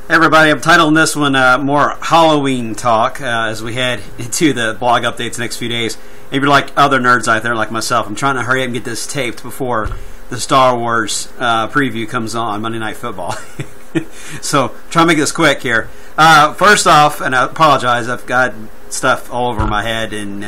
Hey everybody, I'm titling this one more Halloween talk as we head into the blog updates the next few days. If you're like other nerds out there like myself, I'm trying to hurry up and get this taped before the Star Wars preview comes on Monday Night Football. So try to make this quick here. First off, and I apologize, I've got stuff all over my head, and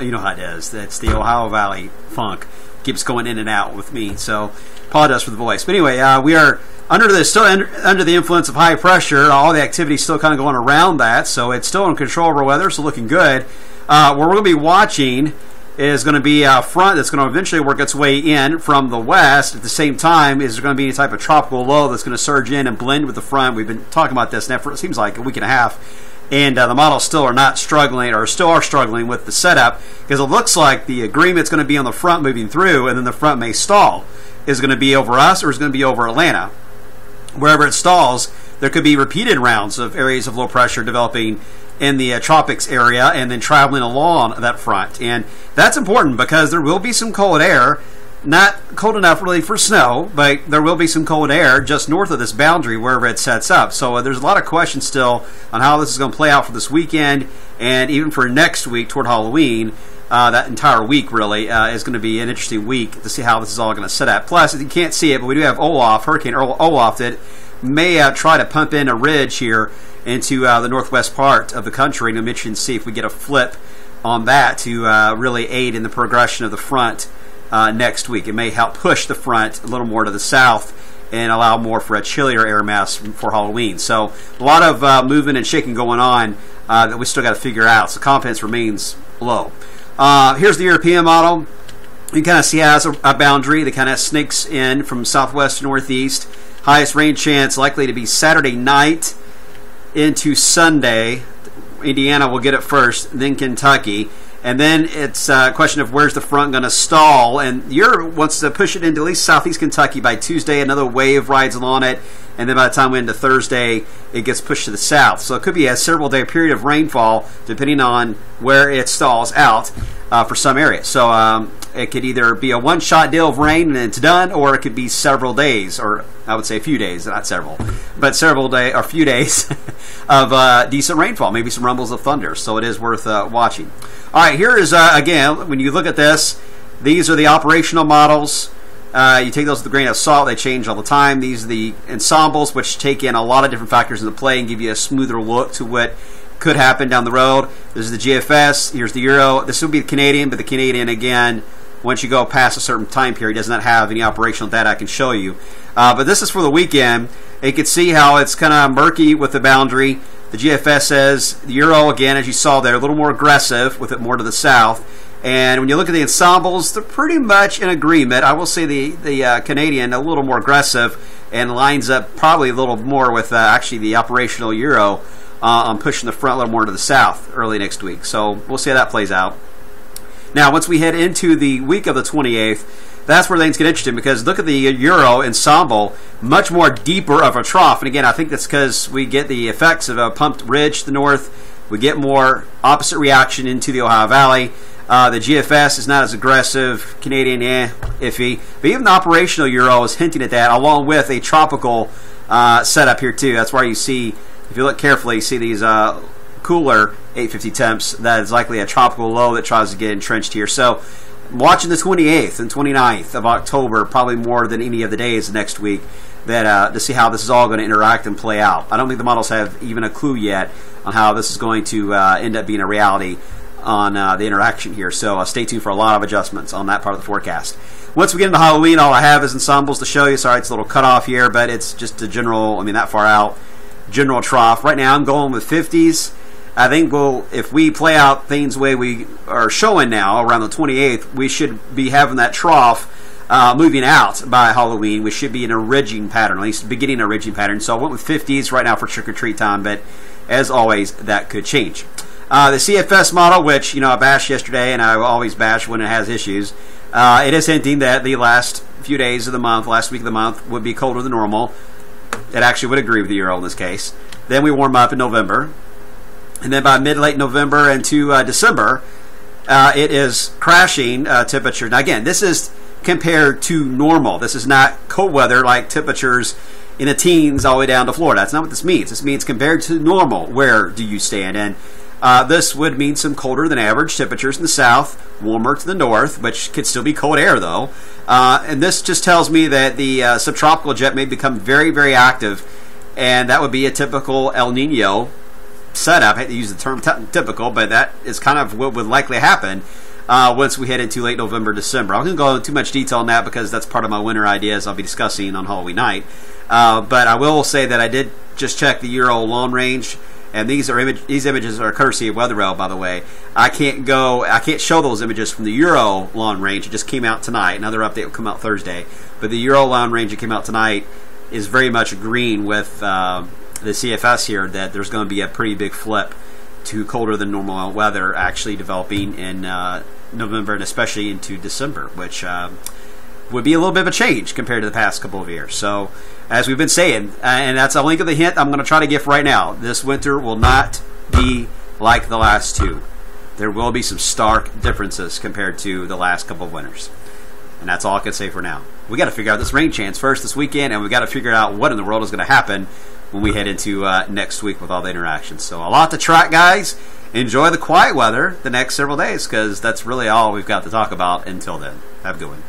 you know how it is. That's the Ohio Valley funk. Keeps going in and out with me, so apologize for the voice. But anyway, we are under the influence of high pressure. All the activity is still kind of going around that, so it's still in control of our weather, so looking good. What we're going to be watching is going to be a front that's going to eventually work its way in from the west. At the same time, is there going to be any type of tropical low that's going to surge in and blend with the front? We've been talking about this now for it seems like a week and a half. And the models still are struggling with the setup, because it looks like the agreement's going to be on the front moving through, and then the front may stall. Is it going to be over us, or is it going to be over Atlanta? Wherever it stalls, there could be repeated rounds of areas of low pressure developing in the tropics area and then traveling along that front. And that's important because there will be some cold air. Not cold enough really for snow, but there will be some cold air just north of this boundary wherever it sets up. So there's a lot of questions still on how this is going to play out for this weekend and even for next week toward Halloween. That entire week really is going to be an interesting week to see how this is all going to set up. Plus, you can't see it, but we do have Hurricane Olaf that may try to pump in a ridge here into the northwest part of the country. And I'm interested to see if we get a flip on that to really aid in the progression of the front next week. It may help push the front a little more to the south and allow more for a chillier air mass for Halloween. So a lot of moving and shaking going on that we still got to figure out. So confidence remains low. Here's the European model. You can kind of see it has a boundary that kind of snakes in from southwest to northeast. Highest rain chance likely to be Saturday night into Sunday. Indiana will get it first, then Kentucky. And then it's a question of where's the front going to stall. And Europe wants to push it into at least southeast Kentucky by Tuesday. Another wave rides along it. And then by the time we into Thursday, it gets pushed to the south. So it could be a several-day period of rainfall depending on where it stalls out for some areas. So it could either be a one-shot deal of rain and it's done, or it could be several days, or I would say a few days, not several, but a few days of decent rainfall, maybe some rumbles of thunder. So it is worth watching. All right, here is, again, when you look at this, these are the operational models. You take those with a grain of salt. They change all the time. These are the ensembles, which take in a lot of different factors into play and give you a smoother look to what could happen down the road. This is the GFS. Here's the Euro. This would be the Canadian, but the Canadian, again, once you go past a certain time period, does not have any operational data I can show you. But this is for the weekend. You can see how it's kind of murky with the boundary. The GFS says the Euro, again, as you saw there, a little more aggressive with it more to the south. And when you look at the ensembles, they're pretty much in agreement. I will say the Canadian a little more aggressive and lines up probably a little more with actually the operational Euro on pushing the front a little more to the south early next week. So we'll see how that plays out. Now, once we head into the week of the 28th, that's where things get interesting, because look at the Euro ensemble, much more deeper of a trough. And again, I think that's because we get the effects of a pumped ridge to the north. We get more opposite reaction into the Ohio Valley. The GFS is not as aggressive. Canadian, iffy. But even the operational Euro is hinting at that, along with a tropical setup here too. That's why you see, if you look carefully, you see these cooler 850 temps. That is likely a tropical low that tries to get entrenched here. So I'm watching the 28th and 29th of October probably more than any of the days next week that to see how this is all going to interact and play out. I don't think the models have even a clue yet on how this is going to end up being a reality on the interaction here. So stay tuned for a lot of adjustments on that part of the forecast. Once we get into Halloween, all I have is ensembles to show you. Sorry, it's a little cut off here, but it's just a general, that far out, general trough. Right now I'm going with 50s. I think if we play out things the way we are showing now around the 28th, we should be having that trough moving out by Halloween. We should be in a ridging pattern, at least beginning a ridging pattern. So I went with 50s right now for trick-or-treat time, but as always, that could change. The CFS model, which I bashed yesterday, and I always bash when it has issues, it is hinting that the last few days of the month, last week of the month, would be colder than normal. It actually would agree with the Euro in this case. Then we warm up in November. And then by mid-late November into December, it is crashing temperature. Now again, this is compared to normal. This is not cold weather like temperatures in the teens all the way down to Florida. That's not what this means. This means compared to normal, where do you stand? And this would mean some colder than average temperatures in the south, warmer to the north, which could still be cold air though. And this just tells me that the subtropical jet may become very, very active, and that would be a typical El Nino setup. I hate to use the term typical, but that is kind of what would likely happen once we head into late November, December. I'm going to go into too much detail on that because that's part of my winter ideas I'll be discussing on Halloween night. But I will say that I did just check the Euro long range, and these images are courtesy of WeatherRail, by the way. I can't show those images from the Euro long range. It just came out tonight. Another update will come out Thursday. But the Euro long range that came out tonight is very much agreeing with the CFS here that there's going to be a pretty big flip to colder than normal weather actually developing in November and especially into December, which would be a little bit of a change compared to the past couple of years. So, as we've been saying, and that's a link of the hint I'm going to try to give right now, this winter will not be like the last two. There will be some stark differences compared to the last couple of winters. And that's all I can say for now. We got to figure out this rain chance first this weekend, and we got to figure out what in the world is going to happen when we head into next week with all the interactions. So a lot to track, guys. Enjoy the quiet weather the next several days, because that's really all we've got to talk about until then. Have a good one.